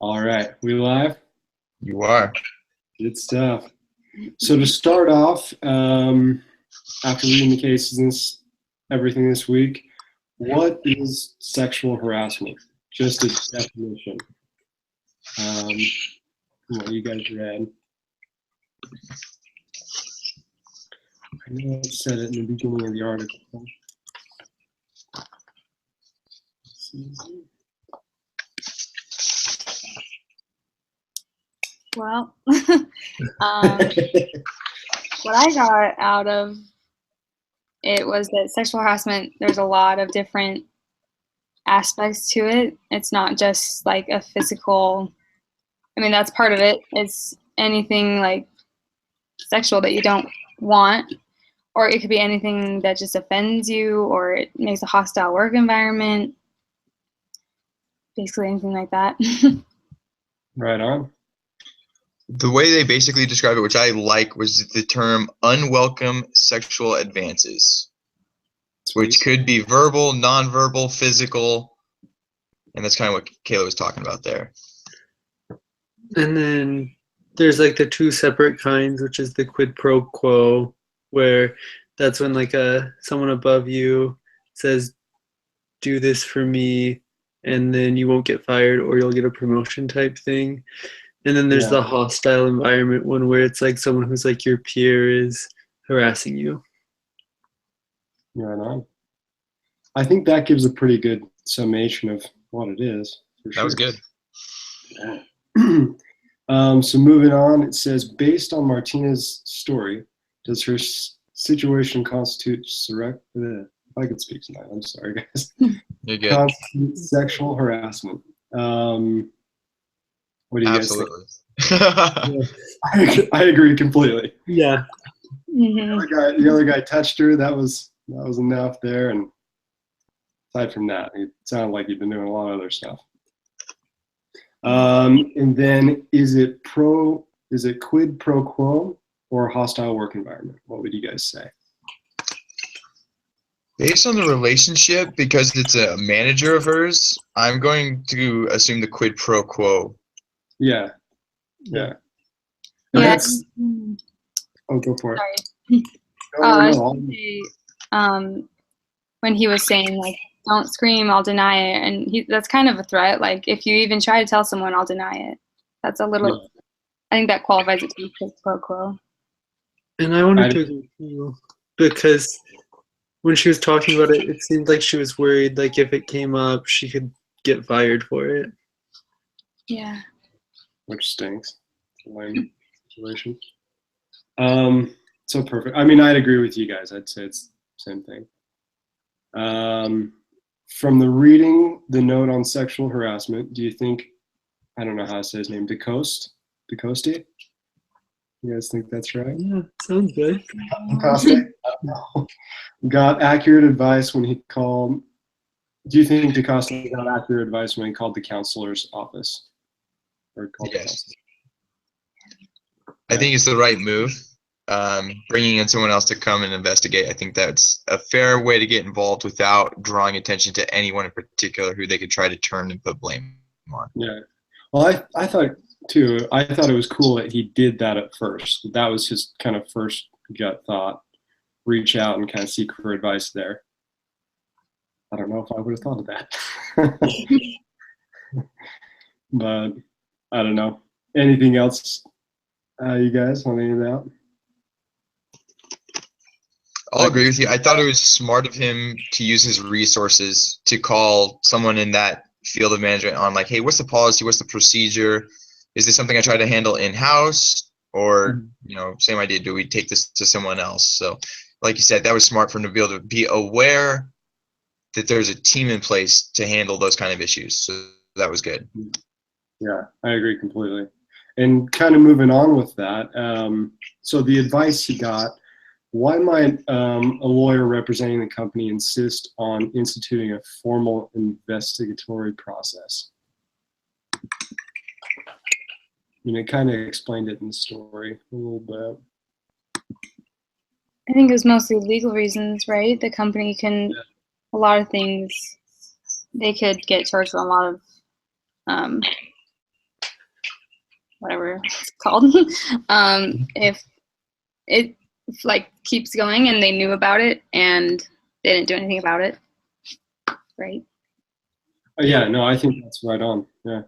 All right, we live? You are. Good stuff. So to start off, after reading the cases and everything this week, what is sexual harassment? Just a definition. What you guys read. I know it said it in the beginning of the article. Well, what I got out of it was that sexual harassment, there's a lot of different aspects to it. It's not just like a physical, I mean, that's part of it. It's anything like sexual that you don't want, or it could be anything that just offends you, or it makes a hostile work environment. Basically anything like that. Right on. The way they basically describe it, which I like, was the term unwelcome sexual advances, which could be verbal, nonverbal, physical, and that's kind of what Kayla was talking about there. And then there's like the two separate kinds, which is the quid pro quo, where that's when like someone above you says, do this for me, and then you won't get fired or you'll get a promotion type thing. And then there's the hostile environment one, where it's like someone who's like your peer is harassing you. Right on. I think that gives a pretty good summation of what it is. That was good. So moving on, it says, based on Martina's story, does her situation constitute I could speak tonight. I'm sorry, guys. You're good. Constitute sexual harassment. What do you guys think? I agree completely. Yeah. Mm-hmm. The other guy touched her. That was enough there. And aside from that, it sounded like he'd been doing a lot of other stuff. And then is it quid pro quo or hostile work environment? What would you guys say? Based on the relationship, because it's a manager of hers, I'm going to assume the quid pro quo. Yeah. Yeah. Oh, go for it. Sorry. No. When he was saying like, don't scream, I'll deny it, and that's kind of a threat. Like, if you even try to tell someone, I'll deny it. That's a little. Yeah. I think that qualifies it to be quid pro quo. And I wanted to agree with you, because when she was talking about it, it seemed like she was worried, like if it came up, she could get fired for it. Yeah. Which stinks. It's a lame situation. So perfect. I mean, I'd agree with you guys. I'd say it's the same thing. From the reading, the note on sexual harassment, do you think, I don't know how to say his name, DeCoste? You guys think that's right? Yeah, sounds good. DeCoste? Got accurate advice when he called. Do you think DeCoste got accurate advice when he called the counselor's office? Yes. I think it's the right move. Bringing in someone else to come and investigate, I think that's a fair way to get involved without drawing attention to anyone in particular who they could try to turn and put blame on. Yeah. Well, I thought too, I thought it was cool that he did that at first. That was his kind of first gut thought. Reach out and kind of seek for advice there. I don't know if I would have thought of that. But I don't know. Anything else you guys want to name out? I'll agree with you. I thought it was smart of him to use his resources to call someone in that field of management on, like, hey, what's the policy? What's the procedure? Is this something I try to handle in-house? Or, same idea, do we take this to someone else? So, like you said, that was smart for him to be able to be aware that there's a team in place to handle those kind of issues. So that was good. Yeah, I agree completely. And kind of moving on with that, so the advice he got, why might a lawyer representing the company insist on instituting a formal investigatory process? It kind of explained it in the story a little bit. I think it was mostly legal reasons, right? The company can, a lot of things, they could get charged with a lot of whatever it's called, if it like keeps going and they knew about it and they didn't do anything about it, right? Yeah, no, I think that's right on. Yeah.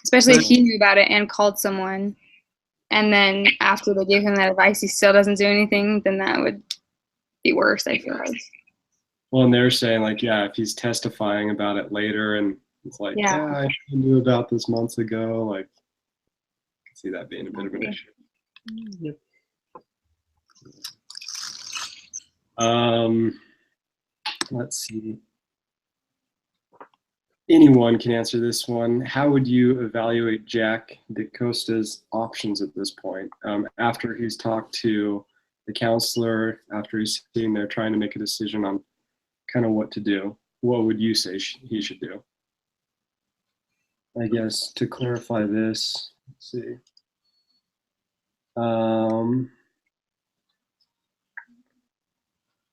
Especially if he knew about it and called someone, and then after they gave him that advice, he still doesn't do anything, then that would be worse, I feel like. Well, and they're saying like, yeah, if he's testifying about it later and it's like, Yeah. I knew about this months ago, like, I can see that being a bit of an issue. Yep. Let's see. Anyone can answer this one. How would you evaluate Jack DaCosta's options at this point? After he's talked to the counselor, after he's sitting there trying to make a decision on kind of what to do, what would you say he should do? I guess to clarify this, let's see.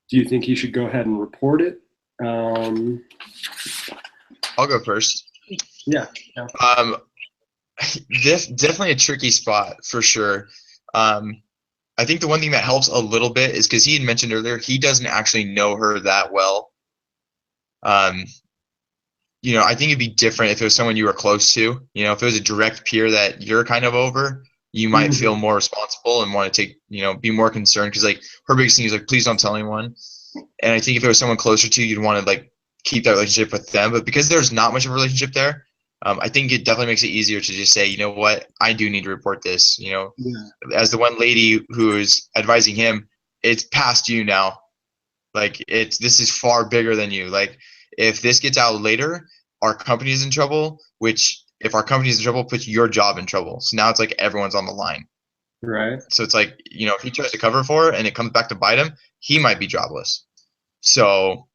Do you think he should go ahead and report it? I'll go first. Yeah. Definitely a tricky spot for sure. I think the one thing that helps a little bit is because he had mentioned earlier he doesn't actually know her that well. You know, I think it'd be different if it was someone you were close to. You know, if it was a direct peer that you're kind of over, you might feel more responsible and want to take, you know, be more concerned because like her biggest thing is like, please don't tell anyone. And I think if it was someone closer to you, you'd want to like keep that relationship with them. But because there's not much of a relationship there, I think it definitely makes it easier to just say, you know what, I do need to report this. You know, as the one lady who is advising him, it's past you now. Like this is far bigger than you. Like if this gets out later, our company is in trouble, which if our company is in trouble, puts your job in trouble. So now it's like everyone's on the line. Right. So it's like, you know, if he tries to cover for it and it comes back to bite him, he might be jobless. So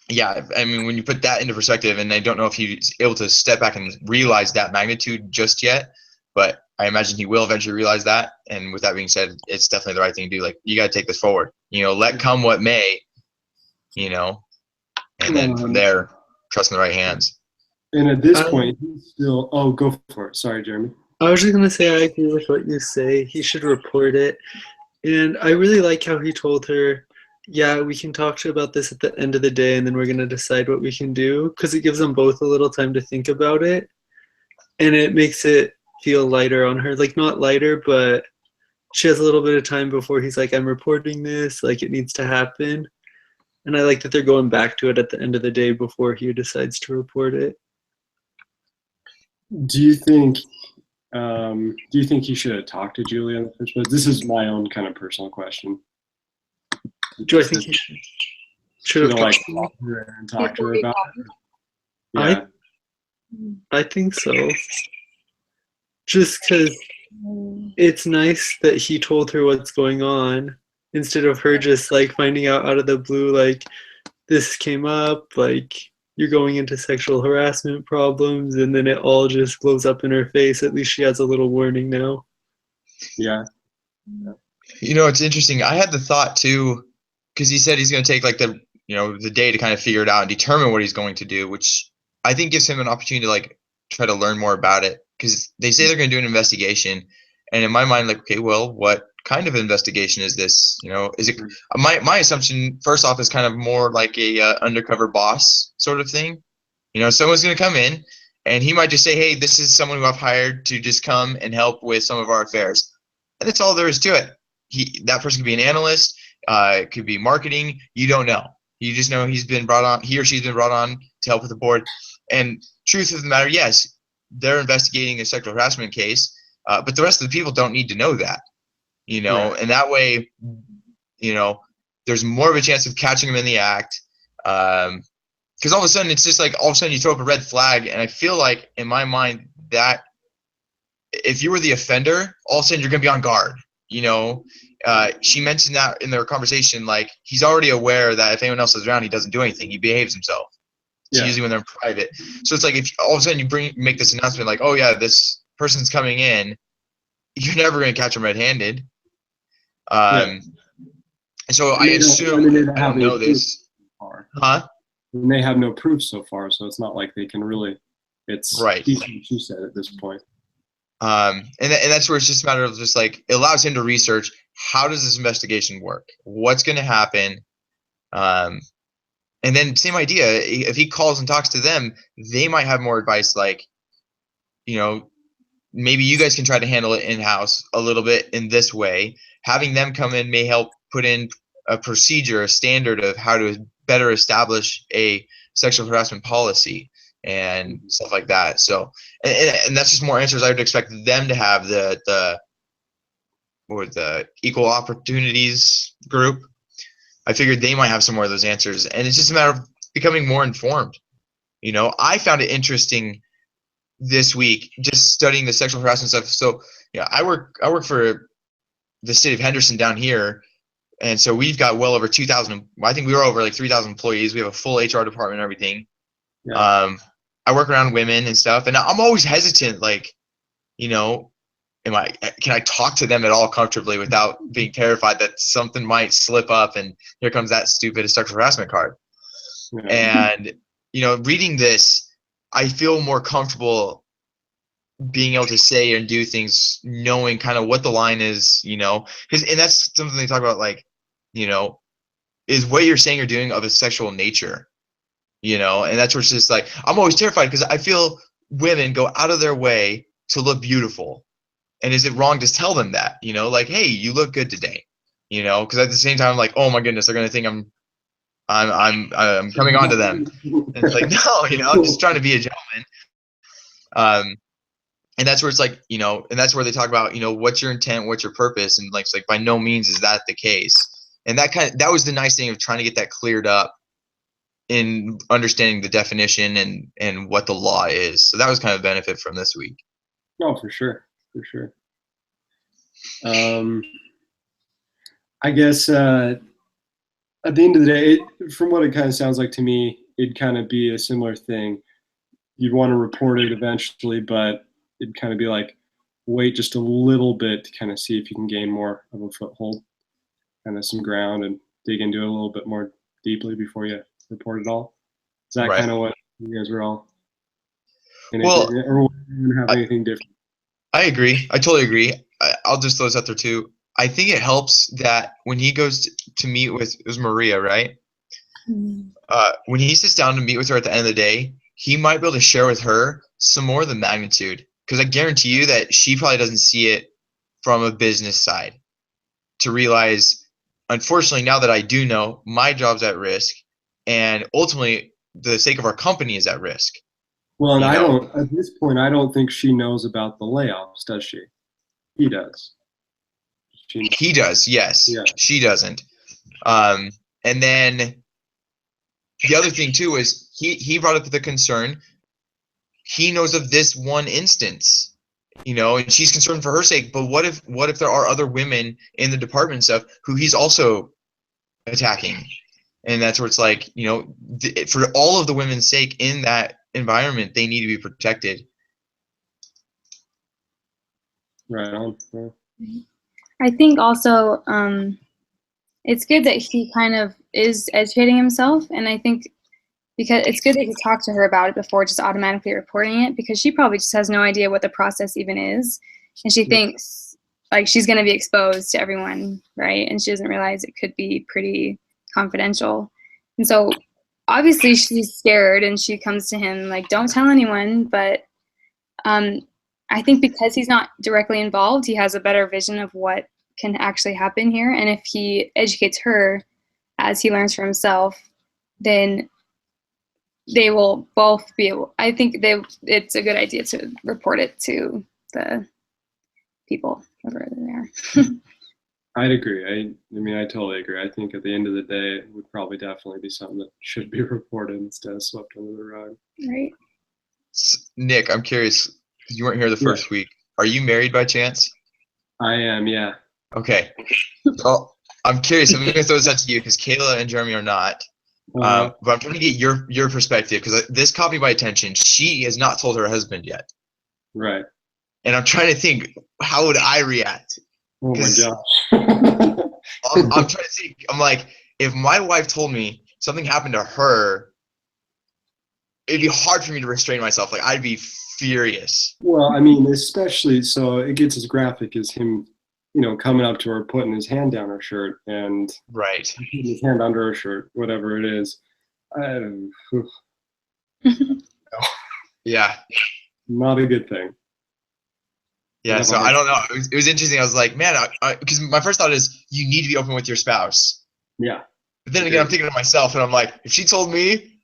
yeah, I mean, when you put that into perspective, and I don't know if he's able to step back and realize that magnitude just yet, but I imagine he will eventually realize that. And with that being said, it's definitely the right thing to do. Like, you got to take this forward, you know, let come what may, you know, and then from there, trust in the right hands. And at this point, he's still, go for it. Sorry, Jeremy. I was just going to say, I agree with what you say. He should report it. And I really like how he told her, yeah, we can talk to you about this at the end of the day, and then we're going to decide what we can do, because it gives them both a little time to think about it. And it makes it feel lighter on her. Like, not lighter, but she has a little bit of time before he's like, I'm reporting this, like, it needs to happen. And I like that they're going back to it at the end of the day before he decides to report it. Do you think he should have talked to Julia in the first place? This is my own kind of personal question. Do I think he should have like talked to her and talked to her about it? Yeah. I think so. Just because it's nice that he told her what's going on instead of her just like finding out of the blue, like, this came up, like, you're going into sexual harassment problems, and then it all just blows up in her face. At least she has a little warning now. Yeah. You know, it's interesting. I had the thought too, because he said he's going to take like the day to kind of figure it out and determine what he's going to do, which I think gives him an opportunity to like try to learn more about it, because they say they're going to do an investigation. And in my mind, like, okay, well, what kind of investigation is this? You know, is it my assumption first off is kind of more like a undercover boss sort of thing. You know, someone's going to come in and he might just say, hey, this is someone who I've hired to just come and help with some of our affairs. And that's all there is to it. That person could be an analyst, it could be marketing. You don't know. You just know he or she's been brought on to help with the board. And truth of the matter, yes, they're investigating a sexual harassment case, but the rest of the people don't need to know that, you know, right. And that way, you know, there's more of a chance of catching them in the act. Because all of a sudden, it's just like all of a sudden you throw up a red flag. And I feel like in my mind that if you were the offender, all of a sudden you're going to be on guard. You know, she mentioned that in their conversation, like he's already aware that if anyone else is around, he doesn't do anything. He behaves himself. It's usually when they're in private. So it's like if all of a sudden you make this announcement like, oh yeah, this person's coming in, you're never going to catch him red-handed. So I assume, I don't know this. Huh? And they have no proof so far, so it's not like they can really, it's right. she said at this point. And that's where it's just a matter of just like, it allows him to research, how does this investigation work? What's going to happen? And then same idea, if he calls and talks to them, they might have more advice, like, maybe you guys can try to handle it in-house a little bit in this way. Having them come in may help put in a procedure, a standard of how to better establish a sexual harassment policy and stuff like that. So, and that's just more answers I would expect them to have, the equal opportunities group. I figured they might have some more of those answers, and it's just a matter of becoming more informed. I found it interesting this week just studying the sexual harassment stuff. So yeah, I work for the city of Henderson down here, and so we've got well over 2,000. I think we were over like 3,000 employees. We have a full HR department and everything. Yeah. I work around women and stuff, and I'm always hesitant, like, can I talk to them at all comfortably without being terrified that something might slip up and here comes that stupid sexual harassment card. Yeah. And reading this, I feel more comfortable being able to say and do things, knowing kind of what the line is, because, and that's something they talk about, like, is what you're saying or doing of a sexual nature, and that's where it's just like, I'm always terrified because I feel women go out of their way to look beautiful. And is it wrong to tell them that, like, hey, you look good today, because at the same time, I'm like, oh my goodness, they're going to think I'm coming on to them. And it's like, no, I'm just trying to be a gentleman. And that's where it's like, and that's where they talk about, what's your intent, what's your purpose? And like, it's like, by no means is that the case. And that was the nice thing of trying to get that cleared up in understanding the definition and what the law is. So that was kind of a benefit from this week. No, for sure. For sure. I guess at the end of the day, from what it kind of sounds like to me, it'd kind of be a similar thing. You'd want to report it eventually, but it'd kind of be like, wait just a little bit to kind of see if you can gain more of a foothold, kind of some ground, and dig into it a little bit more deeply before you report it all. Is that right? Kind of what you guys were all in, well, or have anything different? I agree. I totally agree. I'll just throw this out there too. I think it helps that when he goes to meet with, it was Maria, right? Mm-hmm. When he sits down to meet with her at the end of the day, he might be able to share with her some more of the magnitude. Because I guarantee you that she probably doesn't see it from a business side, to realize, unfortunately, now that I do know, my job's at risk, and ultimately the sake of our company is at risk. Well, and at this point, I don't think she knows about the layoffs, does she? He does. He does, yes. Yeah. She doesn't. And then the other thing too is he brought up the concern. He knows of this one instance, and she's concerned for her sake. But what if there are other women in the department and stuff who he's also attacking? And that's where it's like, for all of the women's sake in that environment, they need to be protected. Right on. I think also it's good that he kind of is educating himself, and I think because it's good that he talked to her about it before just automatically reporting it, because she probably just has no idea what the process even is, and she thinks like she's going to be exposed to everyone, right? And she doesn't realize it could be pretty confidential. And so obviously she's scared, and she comes to him like, don't tell anyone. But I think because he's not directly involved, he has a better vision of what can actually happen here. And if he educates her as he learns for himself, then they will both be able, I think it's a good idea to report it to the people, whoever they are. I'd agree. I totally agree. I think at the end of the day, it would probably definitely be something that should be reported instead of swept under the rug. Right. Nick, I'm curious, you weren't here the first week. Are you married by chance? I am, yeah. Okay. Well, I'm curious. I'm going to throw this out to you because Kayla and Jeremy are not. But I'm trying to get your perspective, because this caught me by attention. She has not told her husband yet. Right. And I'm trying to think, how would I react? Oh my gosh. I'm trying to think. I'm like, if my wife told me something happened to her, it'd be hard for me to restrain myself. Like, I'd be furious. Well, I mean, especially so it gets as graphic as him, coming up to her, putting his hand down her shirt and Right. putting his hand under her shirt, whatever it is. Yeah. Not a good thing. Yeah. So I don't know. It was interesting. I was like, man, because my first thought is you need to be open with your spouse. Yeah. But then again, I'm thinking of myself, and I'm like, if she told me,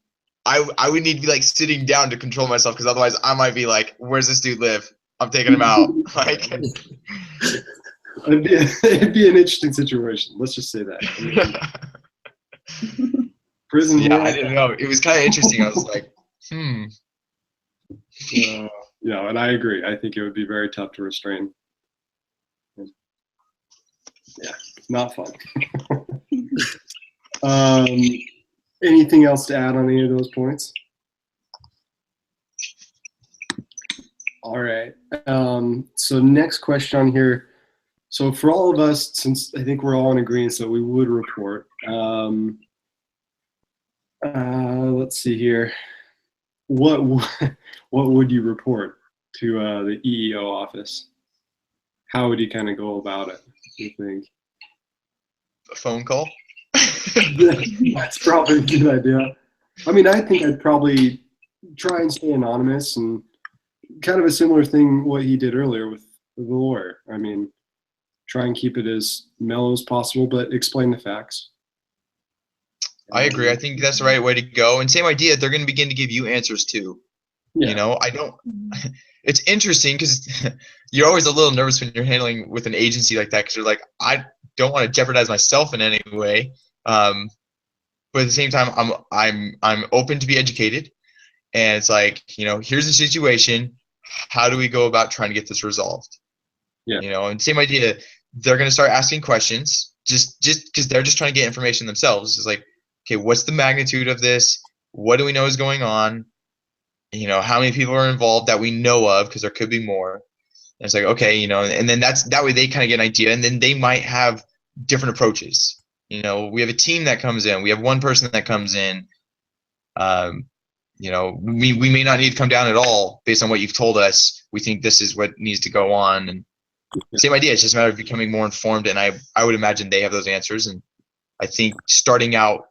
I would need to be like sitting down to control myself, because otherwise I might be like, where's this dude live? I'm taking him out. Like, it'd be an interesting situation. Let's just say that. Prison. Yeah, I didn't know. It was kind of interesting. I was like, Yeah, and I agree. I think it would be very tough to restrain. Yeah, not fun. Anything else to add on any of those points? All right. So next question on here. So for all of us, since I think we're all in agreement that we would report, let's see here. What would you report to the EEO office? How would you kind of go about it, do you think? a phone call. That's probably a good idea. I mean, I think I'd probably try and stay anonymous, and kind of a similar thing what he did earlier with the lawyer. I mean, try and keep it as mellow as possible, but explain the facts. I agree. I think that's the right way to go. And same idea, they're going to begin to give you answers too. Yeah. You know, it's interesting because you're always a little nervous when you're handling with an agency like that, because you're like, I don't want to jeopardize myself in any way. But at the same time, I'm open to be educated. And it's like, here's the situation. How do we go about trying to get this resolved? Yeah. And same idea, they're going to start asking questions just because they're just trying to get information themselves. It's like, okay, what's the magnitude of this? What do we know is going on? How many people are involved that we know of, because there could be more. And it's like, okay, and then that way they kind of get an idea, and then they might have different approaches. We have a team that comes in. We have one person that comes in. We may not need to come down at all based on what you've told us. We think this is what needs to go on. And same idea. It's just a matter of becoming more informed. And I would imagine they have those answers. And I think starting out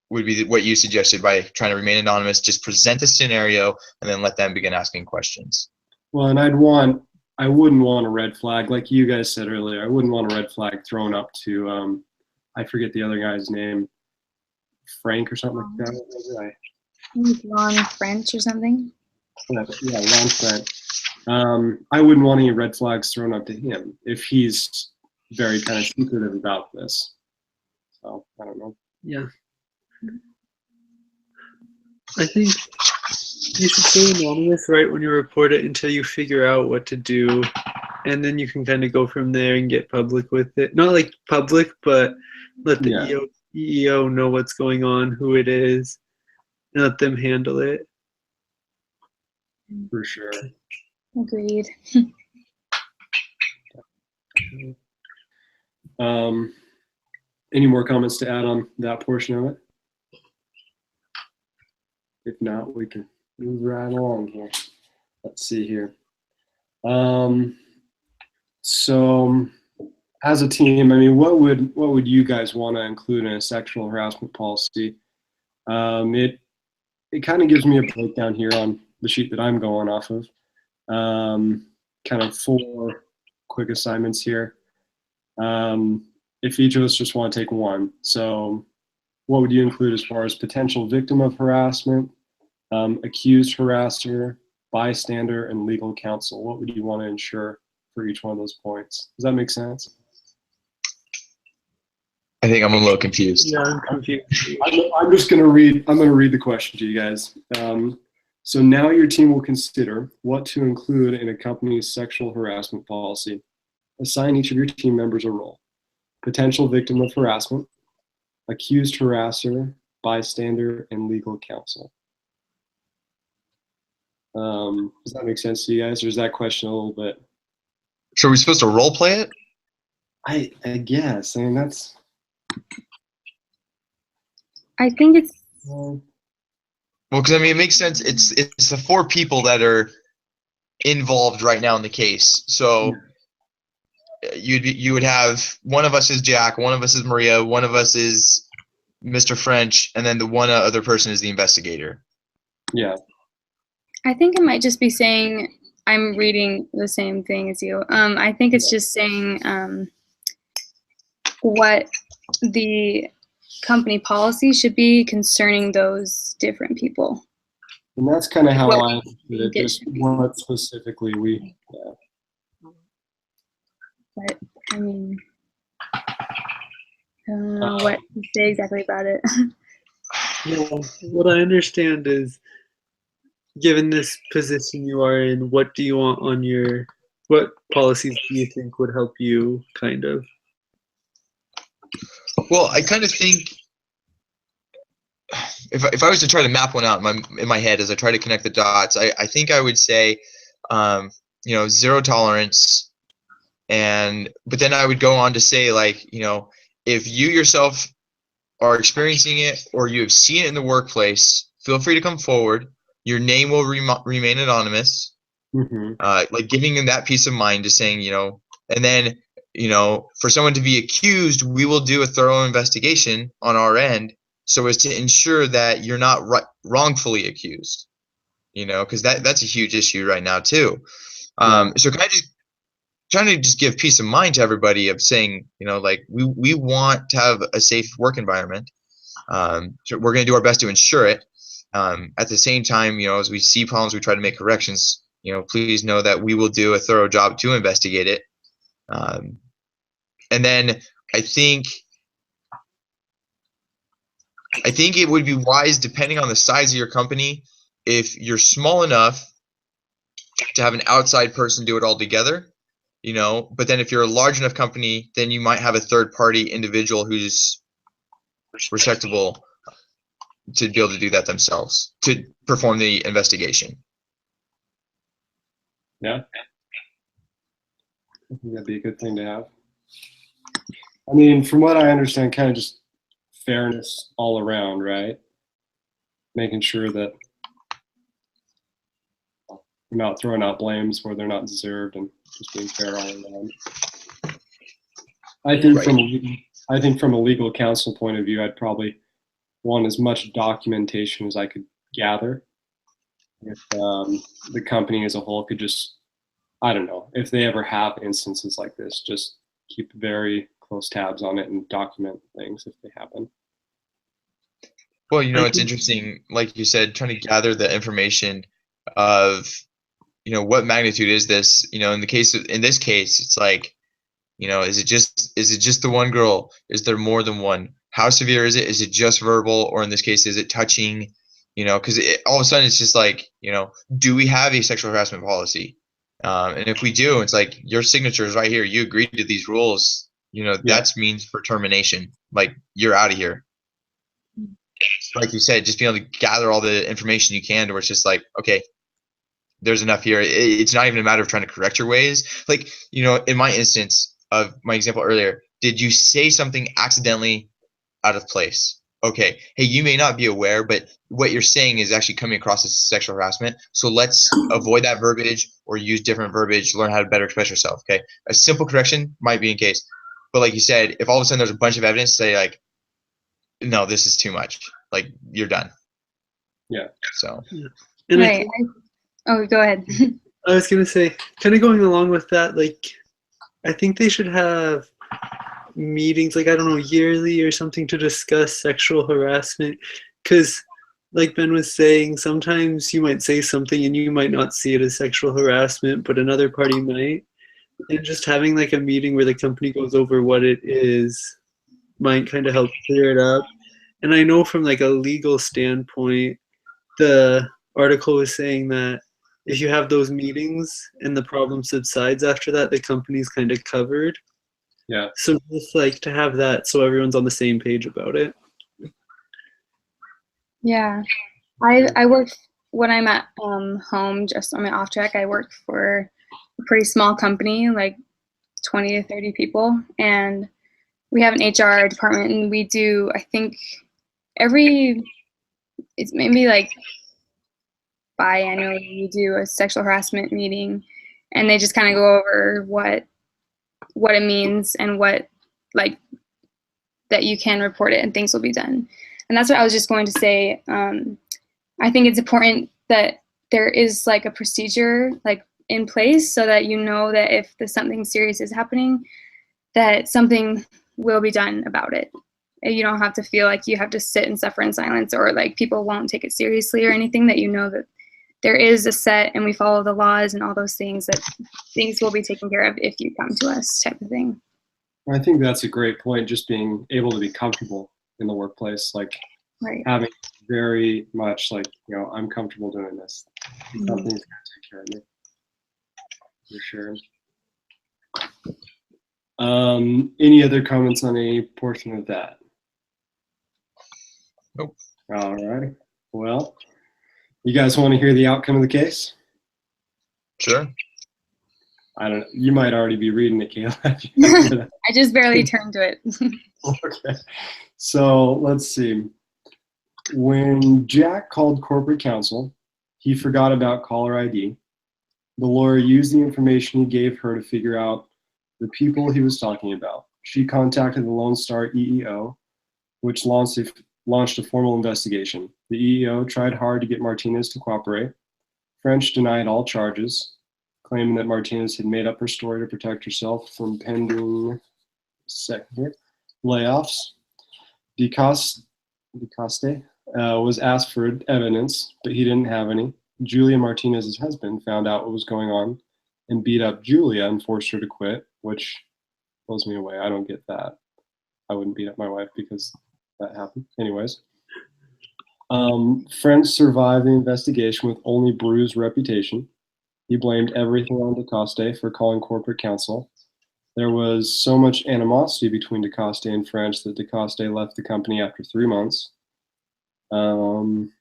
would be what you suggested, by trying to remain anonymous, just present a scenario and then let them begin asking questions. Well, and I wouldn't want a red flag, like you guys said earlier. I wouldn't want a red flag thrown up to, I forget the other guy's name, Frank or something like that. Ron French or something. Yeah, Ron French. I wouldn't want any red flags thrown up to him if he's very kind of secretive about this. So I don't know. Yeah. I think you should stay anonymous right when you report it until you figure out what to do, and then you can kind of go from there and get public with it. Not like public, but let the EEO know what's going on, who it is, and let them handle it. For sure. Agreed. Any more comments to add on that portion of it? If not, we can move right along here. Let's see here. So as a team, I mean, what would you guys want to include in a sexual harassment policy? It kind of gives me a breakdown here on the sheet that I'm going off of. Kind of 4 quick assignments here. If each of us just want to take one. So what would you include as far as potential victim of harassment, accused harasser, bystander, and legal counsel? What would you want to ensure for each one of those points? Does that make sense? I think I'm a little confused. Yeah, I'm confused. I'm just going to read. I'm going to read the question to you guys. So now your team will consider what to include in a company's sexual harassment policy. Assign each of your team members a role: potential victim of harassment, accused harasser, bystander, and legal counsel. Does that make sense to you guys, or is that question a little bit? So are we supposed to role play it? I guess. I mean, that's. I think it's Well, because it makes sense. It's the 4 people that are involved right now in the case. So you would have one of us is Jack, one of us is Maria, one of us is Mr. French, and then the one other person is the investigator. Yeah. I think it might just be saying, I'm reading the same thing as you. I think it's just saying what the company policy should be concerning those different people. And that's kind of how What I understood it, it just should be. what specifically we, But I mean, I don't know what to say exactly about it. Well, what I understand is, given this position you are in, what do you want on your, what policies do you think would help you, kind of? Well, I kind of think if I was to try to map one out in my head as I try to connect the dots, I think I would say, zero tolerance, but then I would go on to say, like, if you yourself are experiencing it or you have seen it in the workplace, feel free to come forward. Your name will remain anonymous. Like giving them that peace of mind to saying, and then, for someone to be accused, we will do a thorough investigation on our end so as to ensure that you're not wrongfully accused, because that's a huge issue right now too. So can I just trying to just give peace of mind to everybody of saying, like we want to have a safe work environment. So we're going to do our best to ensure it. At the same time, as we see problems, we try to make corrections. Please know that we will do a thorough job to investigate it. And then I think it would be wise, depending on the size of your company, if you're small enough to have an outside person do it all together, but then if you're a large enough company, then you might have a third party individual who's respectable to be able to do that themselves, to perform the investigation. Yeah. I think that'd be a good thing to have. I mean, from what I understand, kind of just fairness all around, right? Making sure that we're not throwing out blames where they're not deserved and just being fair all around. I think from a legal counsel point of view, I'd probably want as much documentation as I could gather. If the company as a whole could just, I don't know, if they ever have instances like this, just keep very close tabs on it and document things if they happen. Well, it's interesting, like you said, trying to gather the information of, what magnitude is this? In this case, it's like, is it just the one girl? Is there more than one? How severe is it? Is it just verbal, or in this case, is it touching? Because all of a sudden it's just like, do we have a sexual harassment policy? And if we do, it's like your signature is right here. You agreed to these rules. That's means for termination. Like, you're out of here. Like you said, just being able to gather all the information you can, to where it's just like, okay, there's enough here. It's not even a matter of trying to correct your ways. Like, in my instance of my example earlier, did you say something accidentally out of place? Okay, hey, you may not be aware, but what you're saying is actually coming across as sexual harassment. So let's avoid that verbiage or use different verbiage, learn how to better express yourself. Okay, a simple correction might be in case. But like you said, if all of a sudden there's a bunch of evidence, say like, no, this is too much. Like, you're done. Yeah. So. And Right. Go ahead. I was going to say, kind of going along with that, like, I think they should have meetings, like, I don't know, yearly or something, to discuss sexual harassment. Because, like Ben was saying, sometimes you might say something and you might not see it as sexual harassment, but another party might. And just having like a meeting where the company goes over what it is might kind of help clear it up. And I know from like a legal standpoint, the article was saying that if you have those meetings and the problem subsides after that, the company's kind of covered. Yeah. So just like to have that so everyone's on the same page about it. Yeah. I work when I'm at home, just on my off track, I work for a pretty small company, like 20 to 30 people, and we have an HR department, and we do, I think, it's maybe like biannually you do a sexual harassment meeting, and they just kind of go over what it means and what, like, that you can report it and things will be done. And that's what I was just going to say. I think it's important that there is like a procedure like in place so that you know that if something serious is happening, that something will be done about it. And you don't have to feel like you have to sit and suffer in silence, or like people won't take it seriously or anything, that you know that there is a set and we follow the laws and all those things, that things will be taken care of if you come to us, type of thing. I think that's a great point, just being able to be comfortable in the workplace, like Right. having very much like, I'm comfortable doing this. Something's going to take care of me. For sure. Any other comments on any portion of that? Nope. All right. Well, you guys want to hear the outcome of the case? Sure. I don't know. You might already be reading it, Kayla. I just barely turned to it. Okay. So let's see. When Jack called corporate counsel, he forgot about caller ID. The lawyer used the information he gave her to figure out the people he was talking about. She contacted the Lone Star EEO, which launched a formal investigation. The EEO tried hard to get Martinez to cooperate. French denied all charges, claiming that Martinez had made up her story to protect herself from pending layoffs. DeCoste was asked for evidence, but he didn't have any. Julia Martinez's husband found out what was going on and beat up Julia and forced her to quit, which blows me away. I don't get that. I wouldn't beat up my wife because that happened. Anyways. French survived the investigation with only bruised reputation. He blamed everything on DeCoste for calling corporate counsel. There was so much animosity between DeCoste and French that DeCoste left the company after 3 months. And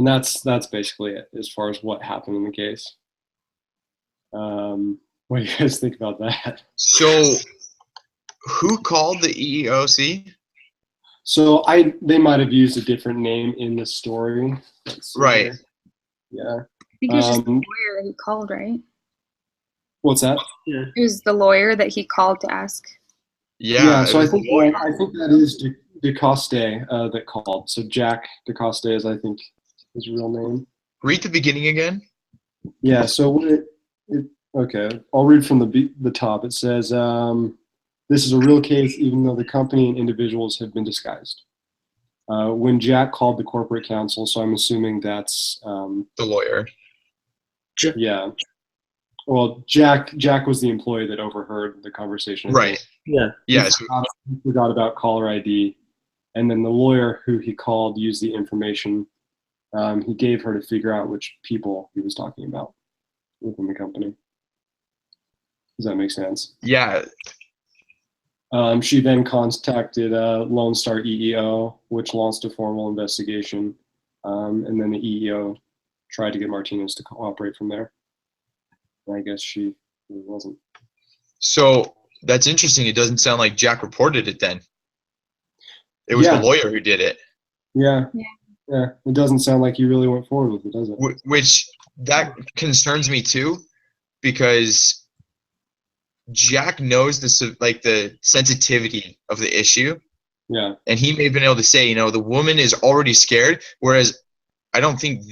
that's basically it as far as what happened in the case. What do you guys think about that? So, who called the EEOC? So they might have used a different name in the story. Right. Yeah. I think it was just the lawyer that he called, right? What's that? Yeah. It was the lawyer that he called to ask. Yeah. So I think that is DeCoste that called. So Jack DeCoste is, I think, his real name. Read the beginning again. Yeah. So okay, I'll read from the top. It says, "This is a real case, even though the company and individuals have been disguised." When Jack called the corporate counsel, so I'm assuming that's The lawyer. yeah. Well, Jack was the employee that overheard the conversation. Right. Yeah. Yeah. He forgot about caller ID, and then the lawyer who he called used the information he gave her to figure out which people he was talking about within the company. Does that make sense? Yeah. She then contacted Lone Star EEO, which launched a formal investigation, and then the EEO tried to get Martinez to cooperate from there. And I guess she wasn't. So that's interesting. It doesn't sound like Jack reported it then. It was the lawyer who did it. Yeah. It doesn't sound like you really went forward with it, does it? Which that concerns me too, because Jack knows the sensitivity of the issue. Yeah. And he may have been able to say, the woman is already scared, whereas I don't think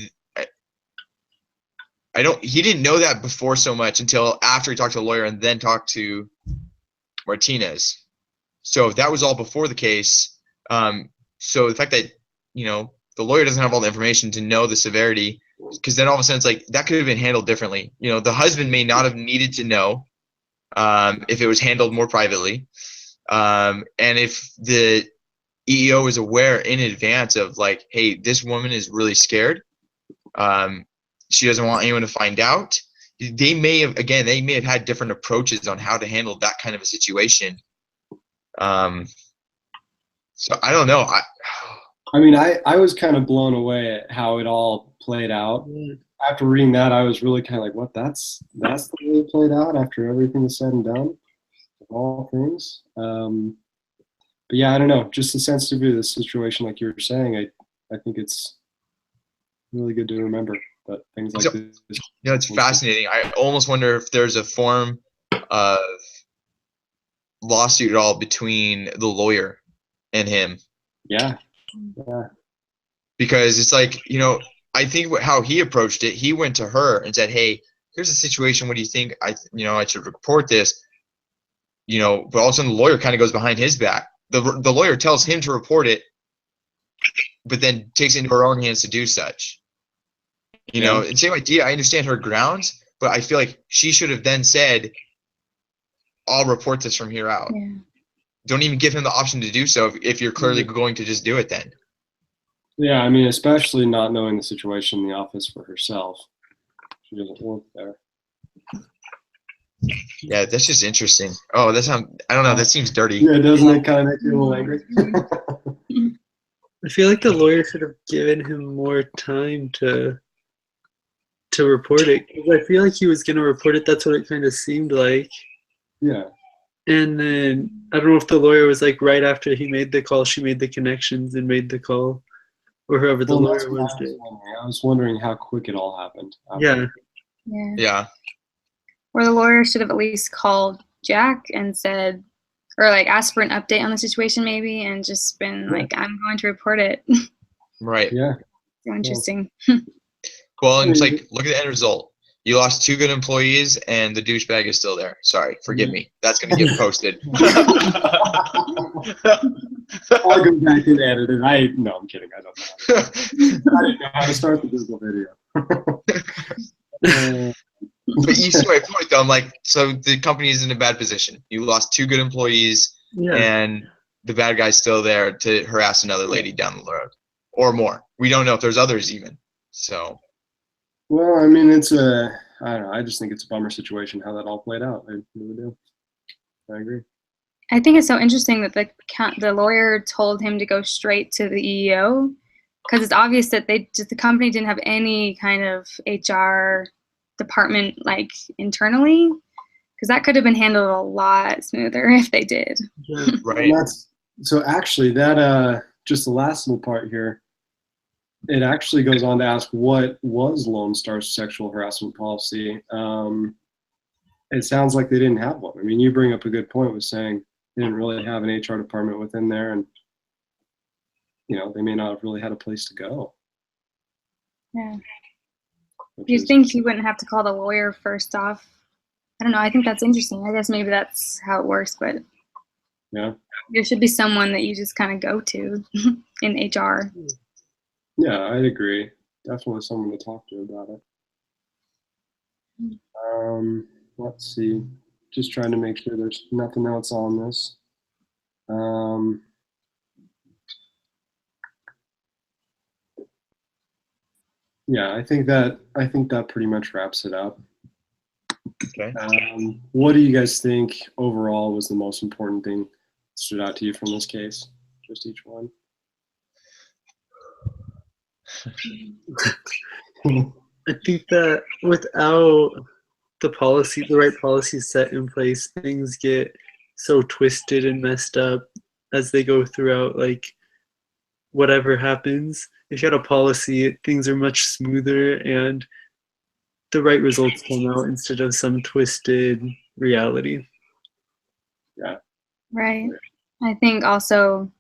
he didn't know that before so much until after he talked to the lawyer and then talked to Martinez. So if that was all before the case, so the fact that, the lawyer doesn't have all the information to know the severity, because then all of a sudden it's like that could have been handled differently. The husband may not have needed to know if it was handled more privately. And if the EEO is aware in advance of like, hey, this woman is really scared. She doesn't want anyone to find out. They may have had different approaches on how to handle that kind of a situation. So I don't know. I mean, I was kind of blown away at how it all played out. After reading that, I was really kind of like, what? That's the way it played out after everything was said and done, all things. But yeah, I don't know. Just the sensitivity of the situation, like you were saying, I think it's really good to remember. But things like So- this. You know, it's fascinating. I almost wonder if there's a form of lawsuit at all between the lawyer and him, Yeah. Yeah. because it's like, you know, I think how he approached it, he went to her and said, "Hey, here's the situation. What do you think? I should report this." You know, but all of a sudden the lawyer kind of goes behind his back. The lawyer tells him to report it, but then takes it into her own hands to do such. You know, and same idea. I understand her grounds, but I feel like she should have then said, "I'll report this from here out." Yeah. Don't even give him the option to do so if you're clearly going to just do it then. Yeah, I mean, especially not knowing the situation in the office for herself. She doesn't work there. Yeah, that's just interesting. Oh, I don't know, that seems dirty. Yeah, doesn't it kind of make you a little angry? I feel like the lawyer should have given him more time to report it. 'Cause I feel like he was gonna report it. That's what it kind of seemed like. Yeah. And then I don't know if the lawyer was like right after he made the call, she made the connections and made the call, or whoever the Well, that's lawyer what was. Did. I was wondering how quick it all happened. Yeah. Yeah. Yeah. Or the lawyer should have at least called Jack and said, or like asked for an update on the situation maybe, and just been like, I'm going to report it. Right. Yeah. So interesting. Well, and it's like, look at the end result. You lost 2 good employees, and the douchebag is still there. Sorry, forgive me. That's gonna get posted. I'll go back and edit it. No, I'm kidding. I don't know. I didn't know how to start the Google video. But you see my point, though. I'm like, so the company is in a bad position. You lost 2 good employees, Yeah. and the bad guy's still there to harass another lady down the road, or more. We don't know if there's others even. So. Well, I mean, I don't know. I just think it's a bummer situation how that all played out. I really do. I agree. I think it's so interesting that the lawyer told him to go straight to the EEO, because it's obvious that the company didn't have any kind of HR department like internally, because that could have been handled a lot smoother if they did. Yeah. Right. So actually, that just the last little part here, it actually goes on to ask what was Lone Star's sexual harassment policy. It sounds like they didn't have one. I mean, you bring up a good point with saying they didn't really have an HR department within there, and they may not have really had a place to go. Yeah. You'd think he wouldn't have to call the lawyer first off. I don't know. I think that's interesting. I guess maybe that's how it works, but yeah, there should be someone that you just kind of go to in HR. Yeah, I'd agree. Definitely someone to talk to about it. Let's see. Just trying to make sure there's nothing else on this. Yeah, I think that pretty much wraps it up. Okay. What do you guys think overall was the most important thing that stood out to you from this case? Just each one. I think that without the right policies set in place, things get so twisted and messed up as they go throughout, like whatever happens. If you had a policy, things are much smoother and the right results come out instead of some twisted reality. Yeah. Right. I think also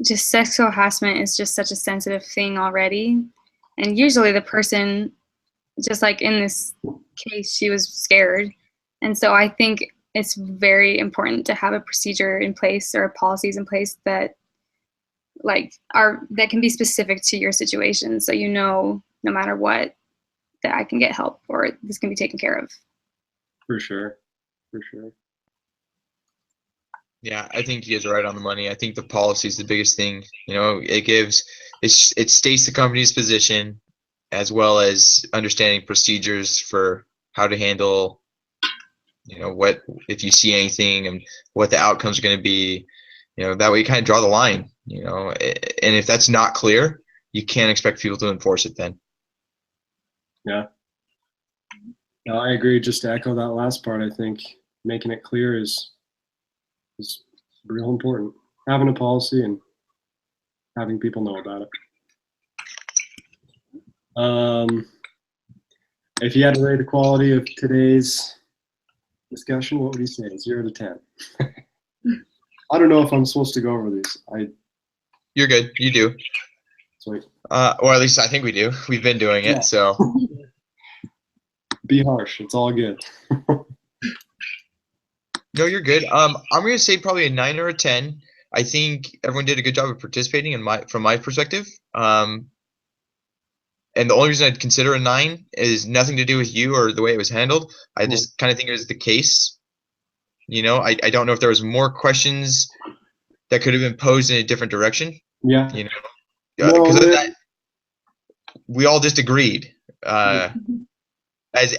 just sexual harassment is just such a sensitive thing already. And usually the person, just like in this case, she was scared. And so I think it's very important to have a procedure in place or policies in place that that can be specific to your situation. So no matter what, that I can get help or this can be taken care of. For sure. Yeah, I think you guys are right on the money. I think the policy is the biggest thing. It states the company's position, as well as understanding procedures for how to handle, what if you see anything and what the outcomes are going to be. That way you kind of draw the line. And if that's not clear, you can't expect people to enforce it then. Yeah. No, I agree. Just to echo that last part, I think making it clear is real important. Having a policy and having people know about it. If you had to rate the quality of today's discussion, what would you say? 0 to 10. I don't know if I'm supposed to go over these. You're good. You do. Sweet. Or at least I think we do. We've been doing it, Yeah. so. Be harsh. It's all good. No, you're good. I'm gonna say probably a 9 or a 10. I think everyone did a good job of participating from my perspective. And the only reason I'd consider a 9 is nothing to do with you or the way it was handled. I just kind of think it was the case. You know, I don't know if there was more questions that could have been posed in a different direction. Yeah. You know, No, because man. that we all just agreed. As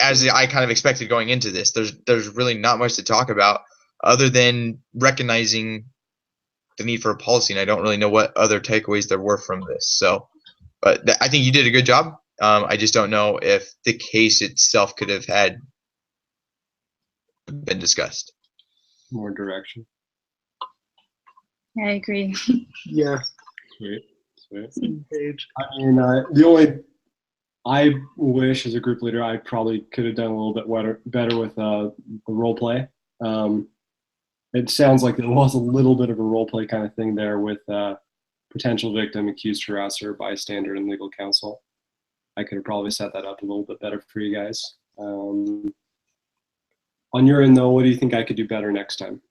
I kind of expected going into this, there's really not much to talk about other than recognizing the need for a policy, and I don't really know what other takeaways there were from this. So, but I think you did a good job. I just don't know if the case itself could have been discussed. More direction. I agree. Yeah. Sweet. Sweet. Same page. I mean, the only I wish as a group leader I probably could have done a little bit better with the role play. It sounds like there was a little bit of a role play kind of thing there with potential victim, accused harasser, bystander, and legal counsel. I could have probably set that up a little bit better for you guys. On your end, though, what do you think I could do better next time?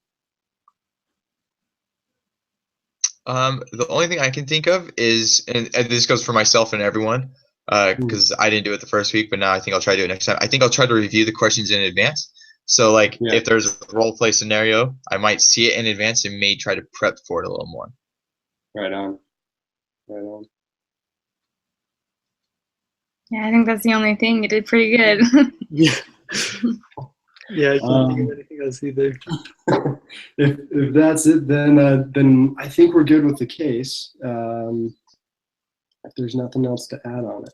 The only thing I can think of is, and this goes for myself and everyone, because I didn't do it the first week, but now I think I'll try to do it next time. I think I'll try to review the questions in advance. So, like, if there's a role play scenario, I might see it in advance and may try to prep for it a little more. Right on. Right on. Yeah, I think that's the only thing. You did pretty good. Yeah. Yeah, I can't think of anything else either. If that's it, then I think we're good with the case. If there's nothing else to add on it,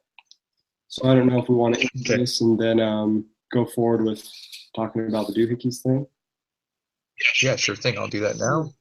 so I don't know if we want to end this and then go forward with talking about the doohickeys thing. Yeah, sure thing. I'll do that now.